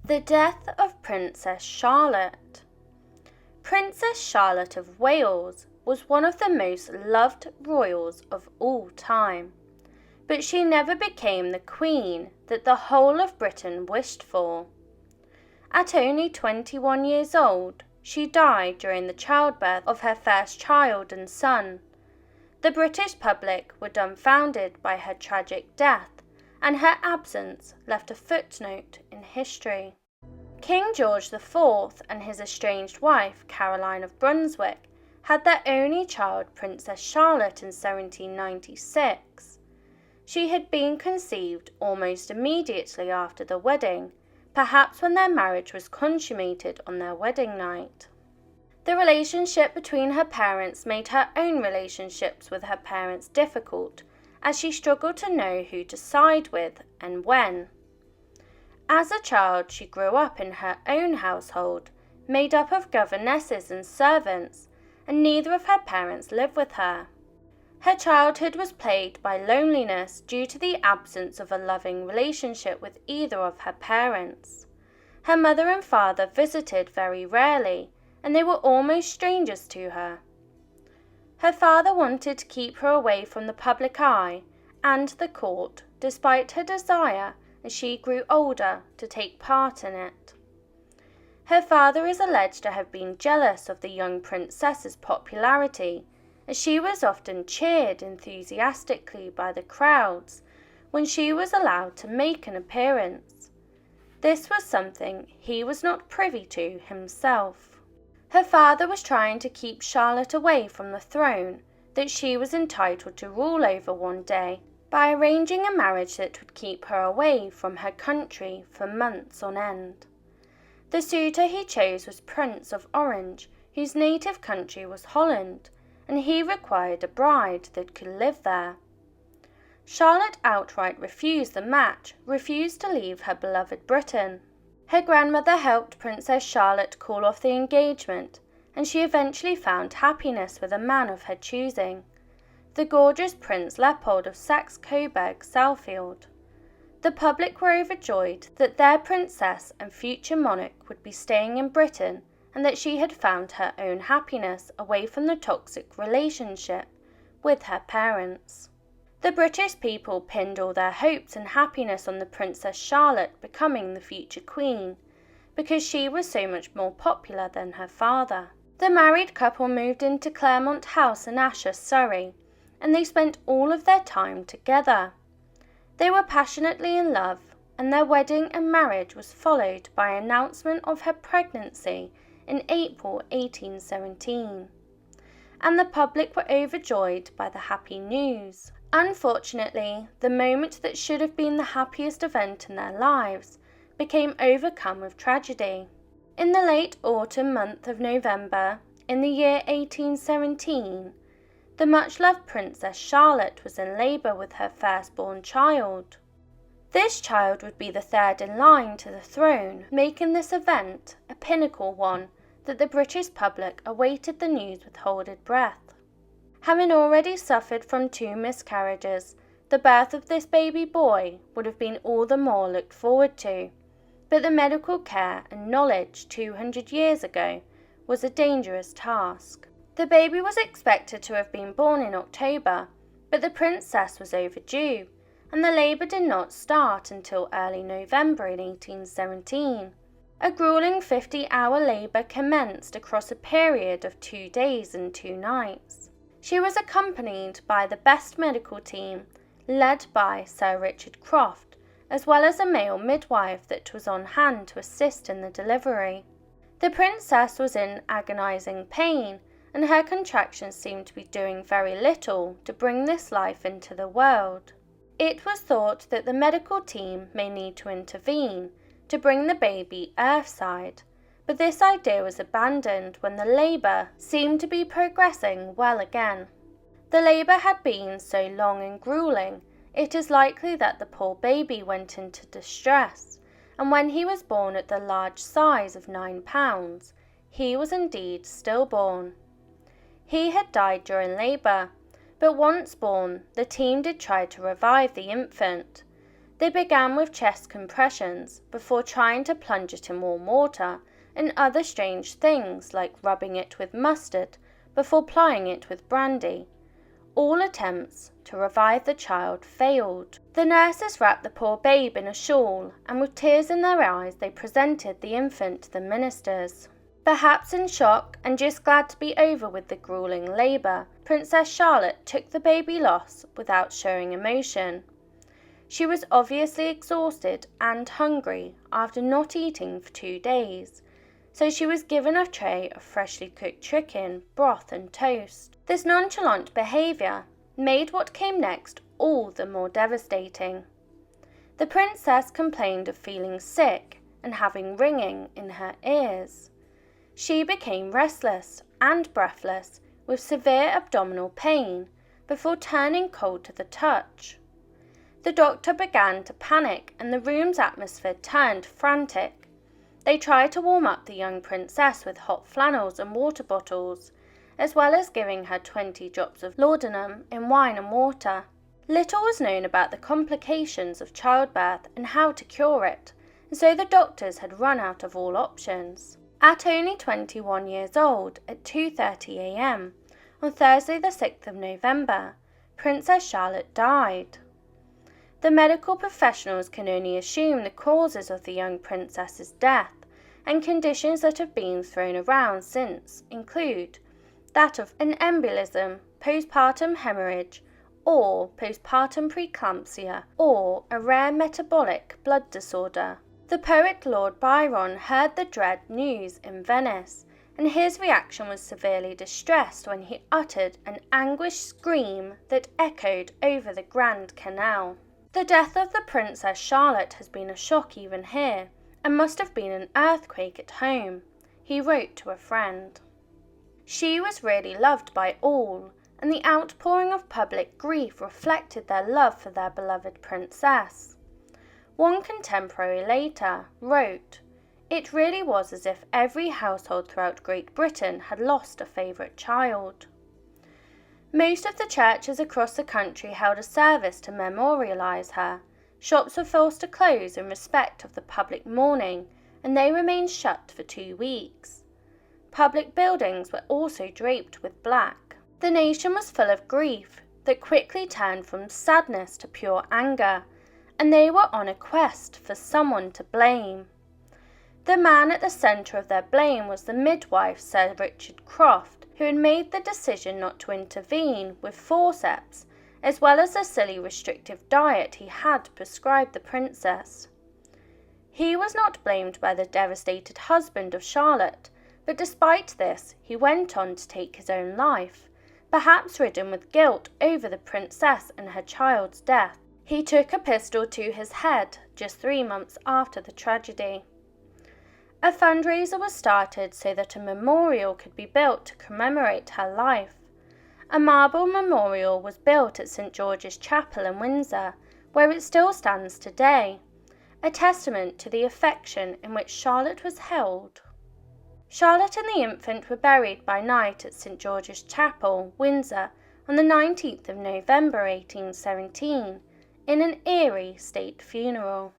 The death of Princess Charlotte. Princess Charlotte of Wales was one of the most loved royals of all time, but she never became the queen that the whole of Britain wished for. At only 21 years old, she died during the childbirth of her first child and son. The British public were dumbfounded by her tragic death, and her absence left a footnote in history. King George IV and his estranged wife, Caroline of Brunswick, had their only child, Princess Charlotte, in 1796. She had been conceived almost immediately after the wedding, perhaps when their marriage was consummated on their wedding night. The relationship between her parents made her own relationships with her parents difficult, as she struggled to know who to side with and when. As a child, she grew up in her own household, made up of governesses and servants, and neither of her parents lived with her. Her childhood was plagued by loneliness due to the absence of a loving relationship with either of her parents. Her mother and father visited very rarely, and they were almost strangers to her. Her father wanted to keep her away from the public eye and the court, despite her desire, as she grew older, to take part in it. Her father is alleged to have been jealous of the young princess's popularity, as she was often cheered enthusiastically by the crowds when she was allowed to make an appearance. This was something he was not privy to himself. Her father was trying to keep Charlotte away from the throne that she was entitled to rule over one day by arranging a marriage that would keep her away from her country for months on end. The suitor he chose was Prince of Orange, whose native country was Holland, and he required a bride that could live there. Charlotte outright refused the match, refused to leave her beloved Britain. Her grandmother helped Princess Charlotte call off the engagement, and she eventually found happiness with a man of her choosing, the gorgeous Prince Leopold of Saxe-Coburg-Saalfeld. The public were overjoyed that their princess and future monarch would be staying in Britain, and that she had found her own happiness away from the toxic relationship with her parents. The British people pinned all their hopes and happiness on the Princess Charlotte becoming the future queen, because she was so much more popular than her father. The married couple moved into Claremont House in Asher, Surrey, and they spent all of their time together. They were passionately in love, and their wedding and marriage was followed by an announcement of her pregnancy in April 1817, and the public were overjoyed by the happy news. Unfortunately, the moment that should have been the happiest event in their lives became overcome with tragedy. In the late autumn month of November, in the year 1817, the much-loved Princess Charlotte was in labour with her firstborn child. This child would be the third in line to the throne, making this event a pinnacle one that the British public awaited the news with bated breath. Having already suffered from 2 miscarriages, the birth of this baby boy would have been all the more looked forward to, but the medical care and knowledge 200 years ago was a dangerous task. The baby was expected to have been born in October, but the princess was overdue, and the labour did not start until early November in 1817. A grueling 50-hour labour commenced across a period of 2 days and 2 nights. She was accompanied by the best medical team, led by Sir Richard Croft, as well as a male midwife that was on hand to assist in the delivery. The princess was in agonising pain, and her contractions seemed to be doing very little to bring this life into the world. It was thought that the medical team may need to intervene to bring the baby earthside, but this idea was abandoned when the labour seemed to be progressing well again. The labour had been so long and gruelling, it is likely that the poor baby went into distress, and when he was born at the large size of 9 pounds, he was indeed stillborn. He had died during labour, but once born, the team did try to revive the infant. They began with chest compressions before trying to plunge it in warm water and other strange things like rubbing it with mustard before plying it with brandy. All attempts to revive the child failed. The nurses wrapped the poor babe in a shawl, and with tears in their eyes they presented the infant to the ministers. Perhaps in shock and just glad to be over with the grueling labour, Princess Charlotte took the baby loss without showing emotion. She was obviously exhausted and hungry after not eating for 2 days, so she was given a tray of freshly cooked chicken, broth and toast. This nonchalant behaviour made what came next all the more devastating. The princess complained of feeling sick and having ringing in her ears. She became restless and breathless with severe abdominal pain before turning cold to the touch. The doctor began to panic and the room's atmosphere turned frantic. They tried to warm up the young princess with hot flannels and water bottles, as well as giving her 20 drops of laudanum in wine and water. Little was known about the complications of childbirth and how to cure it, and so the doctors had run out of all options. At only 21 years old, at 2:30 a.m., on Thursday the 6th of November, Princess Charlotte died. The medical professionals can only assume the causes of the young princess's death, and conditions that have been thrown around since include that of an embolism, postpartum hemorrhage, or postpartum preeclampsia, or a rare metabolic blood disorder. The poet Lord Byron heard the dread news in Venice, and his reaction was severely distressed when he uttered an anguished scream that echoed over the Grand Canal. The death of the Princess Charlotte has been a shock even here, and must have been an earthquake at home, he wrote to a friend. She was really loved by all, and the outpouring of public grief reflected their love for their beloved princess. One contemporary later wrote, "It really was as if every household throughout Great Britain had lost a favourite child." Most of the churches across the country held a service to memorialise her. Shops were forced to close in respect of the public mourning, and they remained shut for 2 weeks. Public buildings were also draped with black. The nation was full of grief that quickly turned from sadness to pure anger, and they were on a quest for someone to blame. The man at the centre of their blame was the midwife Sir Richard Croft, who had made the decision not to intervene with forceps, as well as the silly restrictive diet he had prescribed the princess. He was not blamed by the devastated husband of Charlotte, but despite this he went on to take his own life, perhaps ridden with guilt over the princess and her child's death. He took a pistol to his head just 3 months after the tragedy. A fundraiser was started so that a memorial could be built to commemorate her life. A marble memorial was built at St. George's Chapel in Windsor, where it still stands today, a testament to the affection in which Charlotte was held. Charlotte and the infant were buried by night at St. George's Chapel, Windsor, on the 19th of November 1817, in an eerie state funeral.